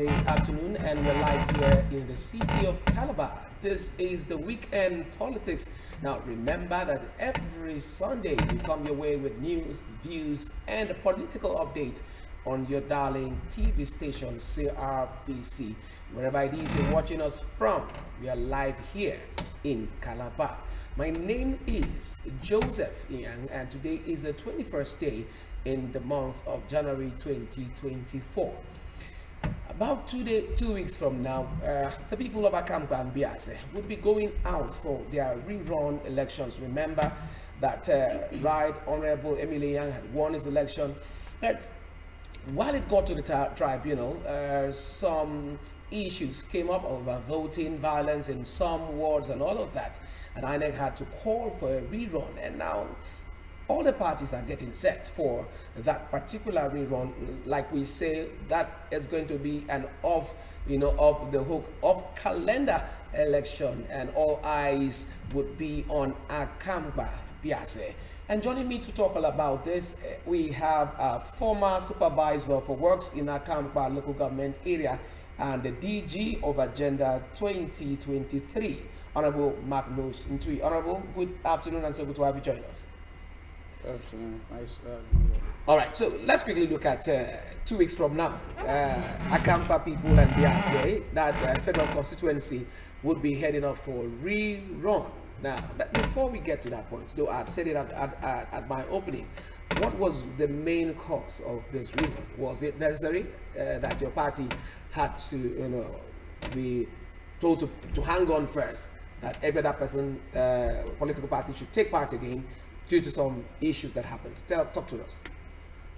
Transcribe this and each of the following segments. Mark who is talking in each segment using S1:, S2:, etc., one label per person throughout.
S1: Afternoon, and we're live here in the city of Calabar. This is the weekend politics. Now, remember that every Sunday we come your way with news, views, and a political update on your darling TV station CRBC. Wherever it is you're watching us from, we are live here in Calabar. My name is Joseph Young, and today is the 21st day in the month of January 2024. About 2 weeks from now, the people of Akamkpa and Biase would be going out for their rerun elections. Remember that Right Honorable Emile Young had won his election, but while it got to the tribunal, some issues came up over voting, violence in some wards and all of that, and INEC had to call for a rerun, and now all the parties are getting set for that particular rerun. Like we say, that is going to be an off the hook, off calendar election, and all eyes would be on Akamkpa Biase. And joining me to talk all about this, we have a former supervisor for works in Akamkpa local government area and the DG of Agenda 2023, Honorable Magnus Ntui. Honorable, good afternoon, and so good to have you join us.
S2: Afternoon. Nice.
S1: All right, so let's quickly look at 2 weeks from now. Akamkpa people and Biase, that federal constituency, would be heading up for rerun. Now, but before we get to that point, though I said it at my opening, what was the main cause of this rerun? Was it necessary that your party had to, be told to hang on first, that every other person, political party should take part again due to some issues that happened? Talk to us.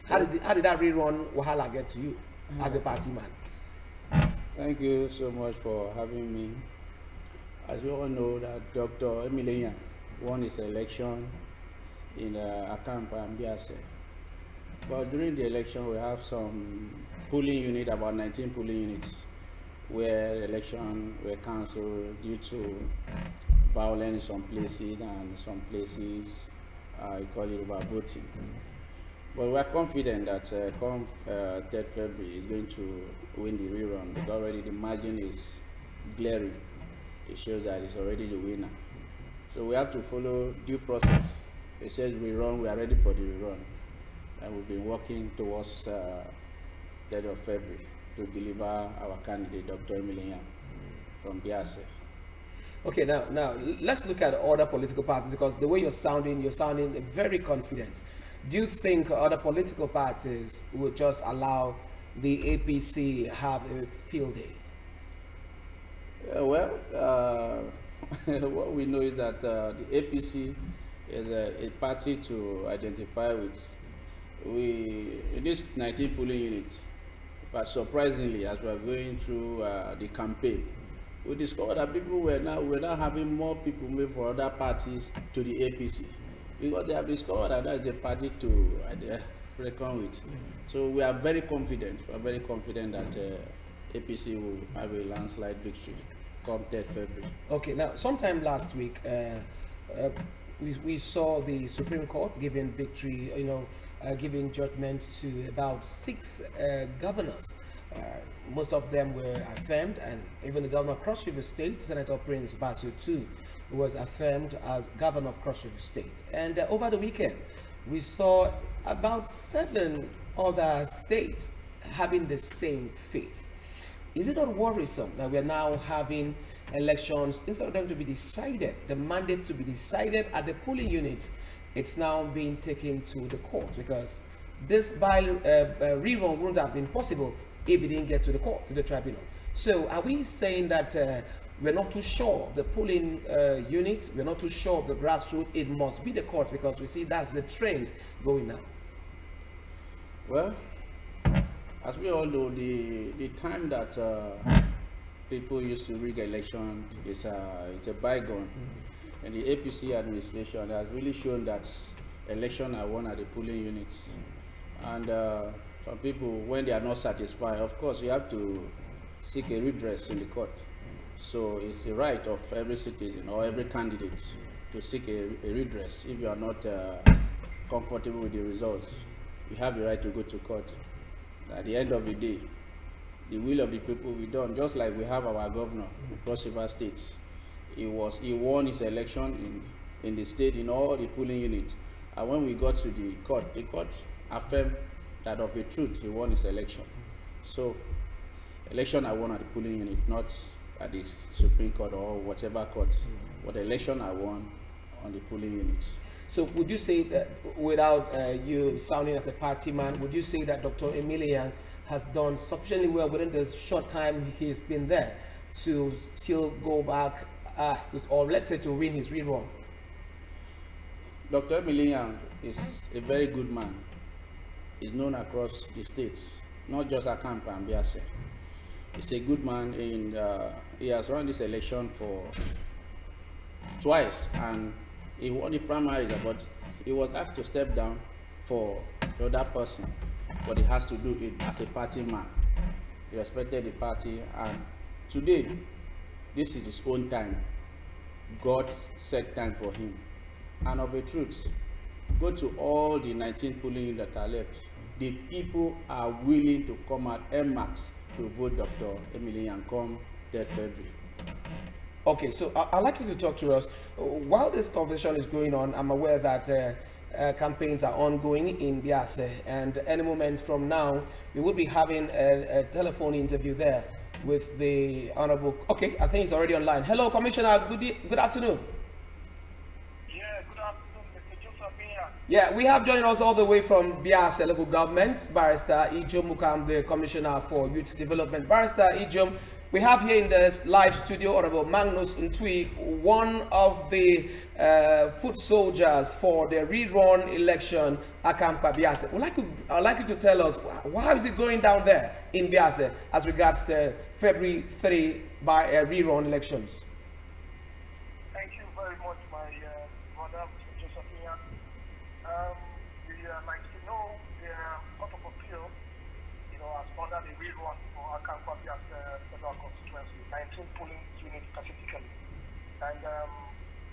S1: How did that rerun Wahala get to you as a party man?
S2: Thank you so much for having me. As you all know, that Dr. Emile Young won his election in Akamkpa and Biase. But during the election, we have some polling unit, about 19 polling units, where election were cancelled due to violence in some places, and some places you call it over voting. But we are confident that come 3rd February is going to win the rerun, because already the margin is glaring. It shows that it's already the winner. So we have to follow due process. It says rerun, we are ready for the rerun. And we've been working towards 3rd of February to deliver our candidate, Dr. Emile Young, from Biase.
S1: Okay, now let's look at other political parties, because the way you're sounding very confident. Do you think other political parties would just allow the APC have a field day?
S2: What we know is that the APC is a party to identify with. In this 19 polling units, but surprisingly, as we are going through the campaign, we discovered that people were now having more people move for other parties to the APC, because they have discovered that that's the party to reckon with. So we are very confident. We are very confident that APC will have a landslide victory come 3rd February.
S1: Okay, now sometime last week, we saw the Supreme Court giving victory, giving judgment to about 6 governors. Most of them were affirmed, and even the governor of Cross River State, Senator Prince Batu too, was affirmed as governor of Cross River State. And over the weekend, we saw about 7 other states having the same fate. Is it not worrisome that we are now having elections, instead of them to be decided, the mandate to be decided at the polling units, it's now being taken to the court? Because this rerun wouldn't have been possible if it didn't get to the court, to the tribunal. So are we saying that we're not too sure of the polling units, we're not too sure of the grassroots, it must be the court, because we see that's the trend going now?
S2: Well, as we all know, the time that people used to rig election is it's a bygone. And the APC administration has really shown that election are won at the polling units. And some people, when they are not satisfied, of course, you have to seek a redress in the court. So it's the right of every citizen or every candidate to seek a redress. If you are not comfortable with the results, you have the right to go to court. At the end of the day, the will of the people we done. Just like we have our governor in Cross River State. He won his election in the state in all the polling units. And when we got to the court affirmed that of a truth he won his election. So election I won at the polling unit, not at the Supreme Court or whatever court. But the election I won on the polling units.
S1: So would you say that, without you sounding as a party man, would you say that Dr. Emilian has done sufficiently well within the short time he's been there to still go back, or let's say to win his rerun?
S2: Dr. Emilian is a very good man. He's known across the states, not just Akampa and Biase. He's a good man, and he has run this election for twice, and he won the primaries, but he was asked to step down for the other person, but he has to do it as a party man. He respected the party, and today, this is his own time. God set time for him. And of a truth, go to all the 19 polling units that are left. The people are willing to come out en masse to vote Dr. Emilian come 3rd February.
S1: Okay, so I'd like you to talk to us. While this conversation is going on, I'm aware that campaigns are ongoing in Biase, and any moment from now, we will be having a telephone interview there with the Honorable. Okay, I think he's already online. Hello, Commissioner. Good afternoon.
S3: Yeah, good afternoon, Mr. Joseph here.
S1: Yeah, we have joining us all the way from Biase local government, Barrister Ijom Mukam, the Commissioner for Youth Development. Barrister Ijom, we have here in the live studio Honorable Magnus Ntui, one of the foot soldiers for the rerun election Akampa Biase. I'd like you to tell us, how is it going down there in Biase as regards the February 3 by rerun elections?
S3: Thank you very much, my brother, Mr. Joseph here. Like you know, the Court of Appeal, has ordered a rerun for Akampa Biase federal constituency, 19 polling units specifically. And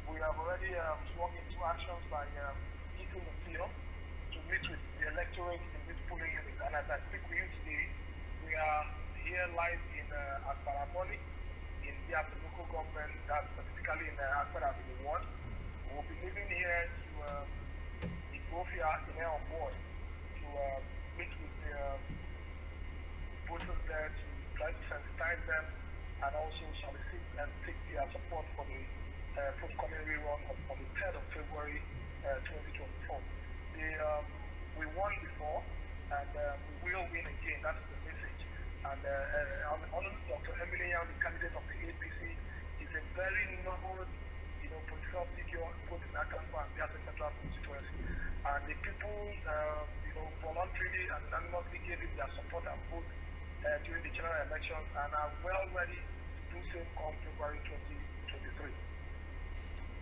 S3: we have already swung into actions by hitting the field to meet with the electorate in this polling unit. And as I speak with you today, we are here live in Asparaboli, in Biase local government, that's specifically in Asparab in the ward. We'll be leaving here to Ethiopia in our board to meet with the voters there to try to sensitize them and also solicit and seek their support for the forthcoming rerun on the 3rd of February 2024. We won before, and we will win again. That's the message. And Dr. Emilian, the candidate of the APC, is a very noble, political figure both in Akampa and Biase Central constituency. And the people, voluntarily and anonymously gave him their support and vote during the general elections, and are well ready to do so come February 2023.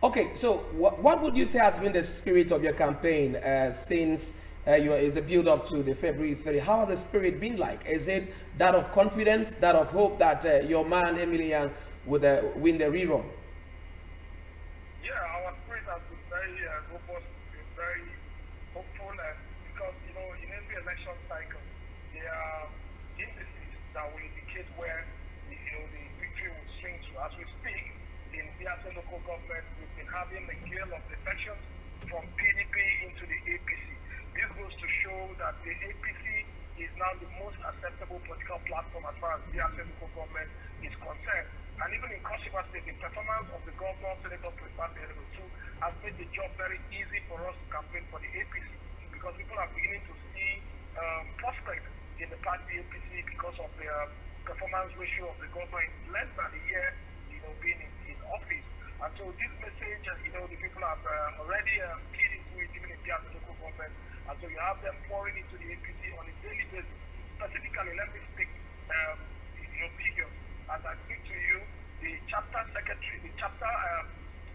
S1: Okay, so what would you say has been the spirit of your campaign since it's a build up to the February 30? How has the spirit been like? Is it that of confidence, that of hope that your man Emilian would win the rerun?
S3: Yeah, our spirit has been very robust, been very hopeful, and because in every election cycle, there are indices that will indicate where the victory will swing to. As we speak, in Biase local government, we've been having a gale of defections from PDP into the APC. This goes to show that the APC is now the most acceptable political platform as far as Biase local government is concerned. And even in Cross River State, the performance of the governor, Senator President Elebu has made the job very easy for us to campaign for the APC, because people are beginning to see prospect in the party APC because of the performance ratio of the governor in less than a year, being in office. And so this message, the people have already keyed into it, even in Biase local government. And so you have them pouring into the APC on a daily basis. Specifically, let me speak figures. As I speak to you, the chapter secretary, the chapter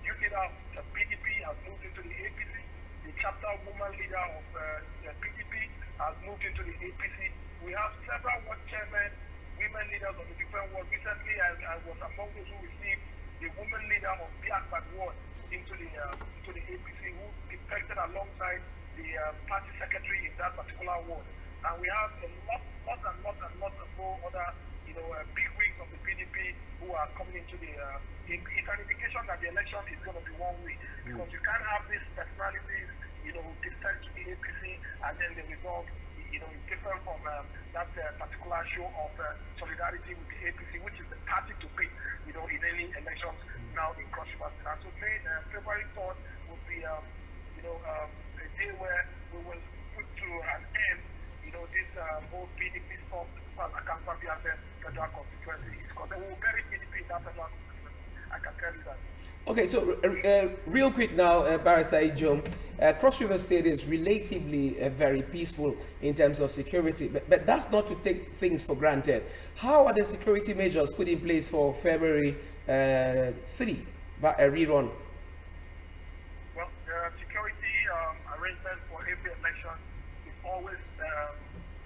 S3: youth leader of the PDP has moved into the APC. The chapter woman leader of the PDP has moved into the APC. We have several ward chairmen, women leaders of the different wards. Recently, I was among those who received the woman leader of Biakbat ward into the APC, who defected alongside the party secretary in that particular ward. And we have a lot of more other are coming into it's an indication that the election is going to be one way, because you can't have these personalities, dissent to the APC, and then the result, is different from that particular show of solidarity with the APC, which is the party to beat, in any elections now in Cross River. And so February 3rd will be, a day where we will put to an end, this whole PDP stop as Akampa Biase federal constituency. Because they will bury PDP in that federal constituency. I can tell you that.
S1: Okay, so real quick now, Barrister Ijom, Cross River State is relatively very peaceful in terms of security, but that's not to take things for granted. How are the security measures put in place for February 3 rerun?
S3: Well, the security arrangement for every election is always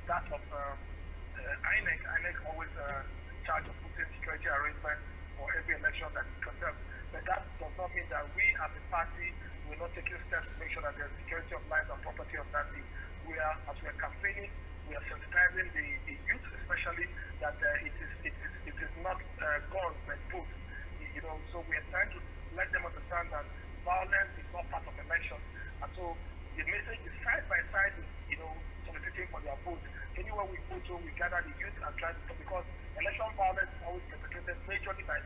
S3: that of INEC. INEC always in charge of putting security arrangement for every election that is conducted. But that does not mean that we as a party will not taking steps to make sure that there's security of life and property of that day. As we are campaigning, we are sensitizing the youth, especially that it is not guns but boots. So we are trying to let them understand that violence is not part of elections. And so the message is side by side with, soliciting for their vote. Anywhere we go to, we gather the youth and try to stop, because election violence is always perpetrated majorly by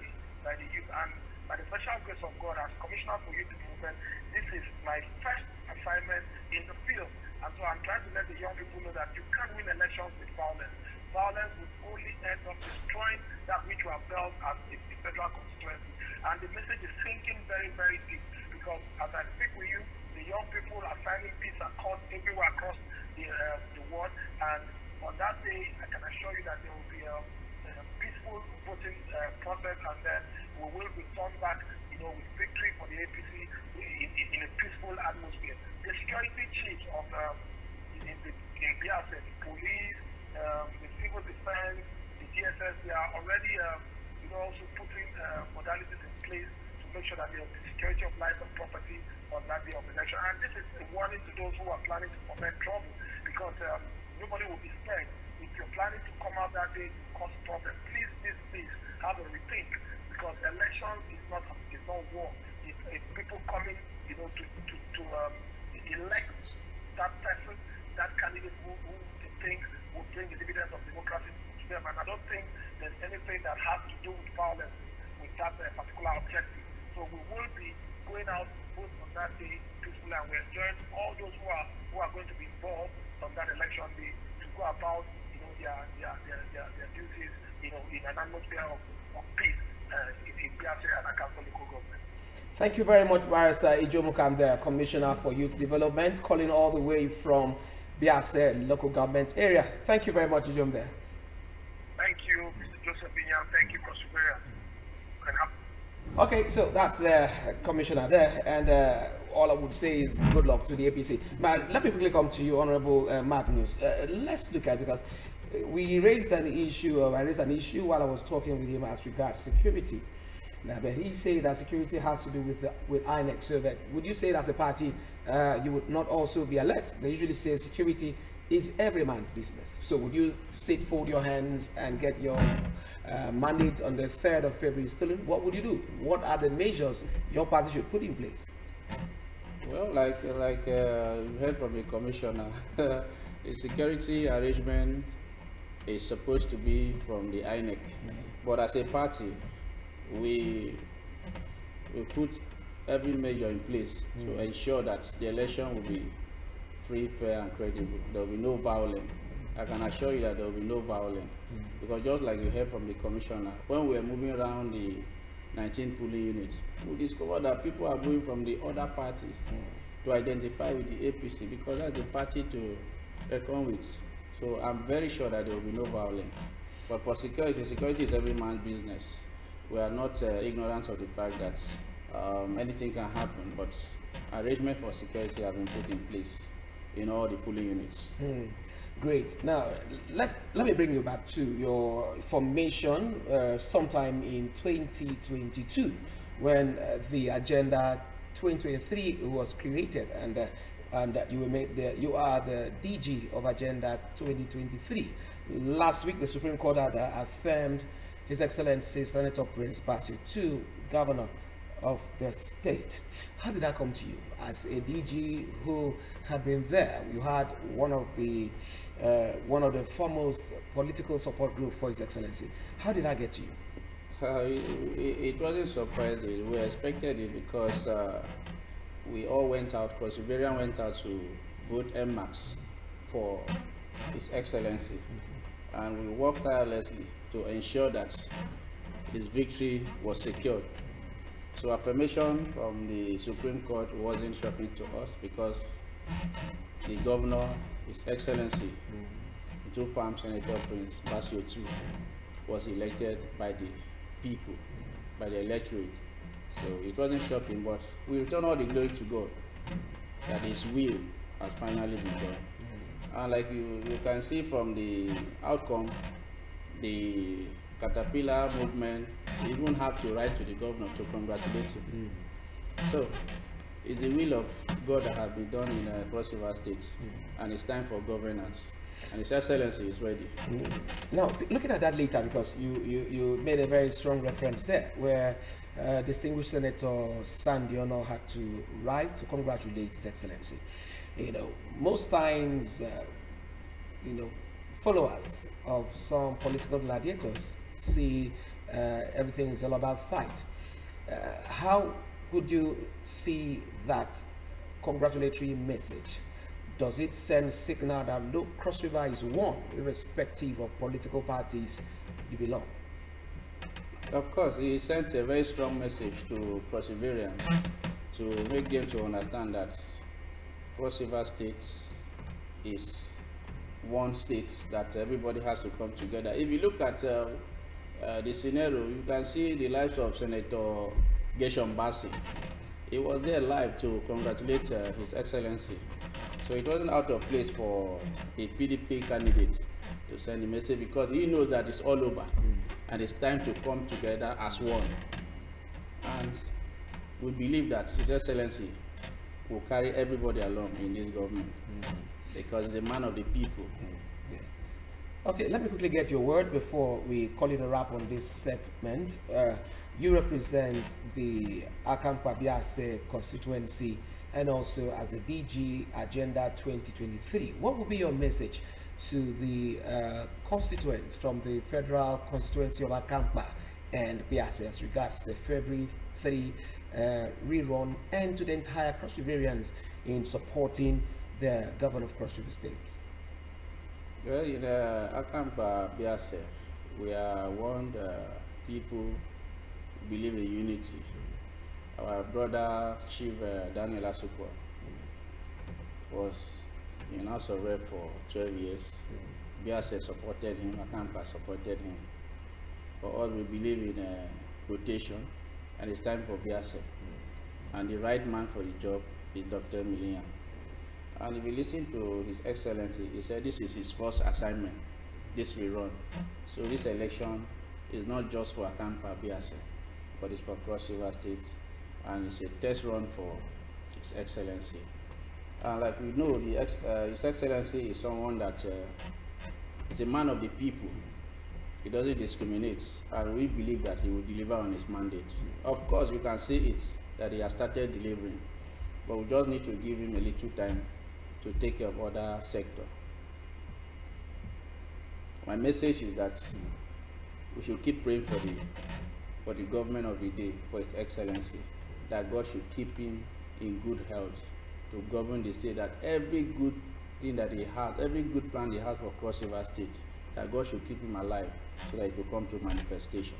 S3: the youth. And by the special grace of God, as Commissioner for Youth Development, this is my first assignment in the field. And so I'm trying to let the young people know that you can't win elections with violence. Violence will only end up destroying that which you have built as a federal constituency. And the message is sinking very, very deep, because as I speak with you, the young people are signing peace accords everywhere across the world. And on that day, I can assure you that there will be a peaceful voting process, and then we will return back, with victory for the APC in a peaceful atmosphere. The security chiefs of in Biase, the police, the civil defense, the DSS, they are already also putting modalities in place to make sure that there is security of life and property on that day of election. And this is a warning to those who are planning to foment trouble, because nobody will be spared. If you're planning to come out that day to cause problems, please have a rethink, because election is not war. It's people coming, to elect that person, that candidate who they think will bring the dividends of democracy to them. And I don't think there's anything that has to do with violence with that particular objective. So we will be going out to vote on that day peacefully, and we're enjoying all those who are going to be involved on that election day to go about their duties in an atmosphere of peace in Biase and Akampa local government.
S1: Thank you very much, Barrister Ijom Ukam, the Commissioner for Youth Development, calling all the way from Biase local government area. Thank you very much, Ijom there.
S3: Thank you, Mr. Joseph Binyam. Thank you, Cross River.
S1: Okay, so that's the Commissioner there, and all I would say is good luck to the APC. But let me quickly come to you, Honorable Magnus. Let's look at, because I raised an issue while I was talking with him as regards security. Now, but he said that security has to do with INEC. So that, would you say that as a party, you would not also be alert? They usually say security is every man's business. So would you fold your hands and get your mandate on the 3rd of February stolen? What would you do? What are the measures your party should put in place?
S2: Well, like you heard from the Commissioner, the security arrangement is supposed to be from the INEC. But as a party, we put every measure in place to ensure that the election will be free, fair, and credible. There will be no violence. I can assure you that there will be no violence. Because just like you heard from the Commissioner, when we were moving around the 19 polling units, we discovered that people are going from the other parties to identify with the APC, because that's the party to reckon with. So I'm very sure that there will be no violence. But for security is every man's business. We are not ignorant of the fact that anything can happen, but arrangement for security have been put in place in all the polling units.
S1: Great. Now, let me bring you back to your formation sometime in 2022, when the Agenda 2023 was created, and you are the DG of Agenda 2023. Last week, the Supreme Court had affirmed His Excellency Senator Prince Bassio II, Governor of the state. How did that come to you as a DG who had been there? You had one of the foremost political support group for His Excellency. How did that get to you?
S2: It wasn't surprising. We expected it because we all went out, Cross-Riverian went out to vote MMAX for His Excellency. And we worked tirelessly to ensure that his victory was secured. So affirmation from the Supreme Court wasn't shocking to us because the governor, His Excellency, two-farm Senator Prince Bassio II, was elected by the people, by the electorate. So it wasn't shocking, but we return all the glory to God that His will has finally been done. And like you can see from the outcome, the Caterpillar movement even have to write to the governor to congratulate him. So it's the will of God that has been done in Cross River State, and it's time for governance. And His Excellency is ready.
S1: Now, looking at that later, because you made a very strong reference there, where distinguished Senator Sandy Ono had to write to congratulate His Excellency. Most times, followers of some political gladiators see everything is all about fight. How would you see that congratulatory message? Does it send signal that, look, Cross River is one, irrespective of political parties you belong?
S2: Of course, he sent a very strong message to Cross-Riverians to make them to understand that Cross River State is one state that everybody has to come together. If you look at the scenario, you can see the lives of Senator Gershom Bassey. He was there live to congratulate His Excellency. So it wasn't out of place for a PDP candidate to send a message because he knows that it's all over and it's time to come together as one. And we believe that His Excellency will carry everybody along in this government because he's a man of the people.
S1: Okay, let me quickly get your word before we call it a wrap on this segment. You represent the Akamkpa Biase constituency and also as the DG Agenda 2023. What will be your message to the constituents from the federal constituency of Akamkpa and Biase as regards the February 3 rerun and to the entire Cross Riverians in supporting the governor of Cross River State?
S2: Well, in Akamkpa Biase, we are one people who believe in unity. Our brother Chief Daniel Asukwa was in House of Rep for 12 years. Biase supported him, Akamkpa supported him. For us, we believe in rotation, and it's time for Biase. And the right man for the job is Dr. Milian. And if you listen to His Excellency, he said this is his first assignment, this rerun. So this election is not just for Akamkpa Biase, but it's for Cross River State. And it's a test run for His Excellency. And like we know, His Excellency is someone that is a man of the people. He doesn't discriminate, and we believe that he will deliver on his mandate. Of course, we can see it that he has started delivering, but we just need to give him a little time to take care of other sector. My message is that we should keep praying for the government of the day, for His Excellency, that God should keep him in good health to govern the state, that every good thing that he has, every good plan he has for Cross River State, that God should keep him alive so that it will come to manifestation.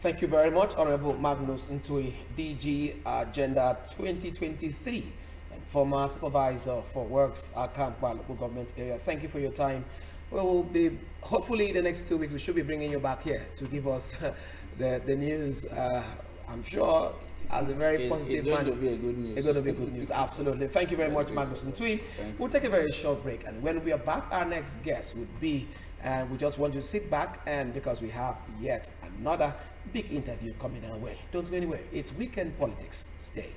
S1: Thank you very much, Honorable Magnus Ntui, DG Agenda 2023 and former supervisor for works at Akamkpa local government area. Thank you for your time. We will be, hopefully the next 2 weeks, we should be bringing you back here to give us the news. I'm sure as a very positive man.
S2: It's going to be a good news.
S1: It's going to be good news, absolutely. Thank you very much, Magnus Ntui. We'll take a very short break, and when we are back, our next guest would be, and we just want you to sit back, and because we have yet another big interview coming our way. Don't go anywhere. It's Weekend Politics. Stay.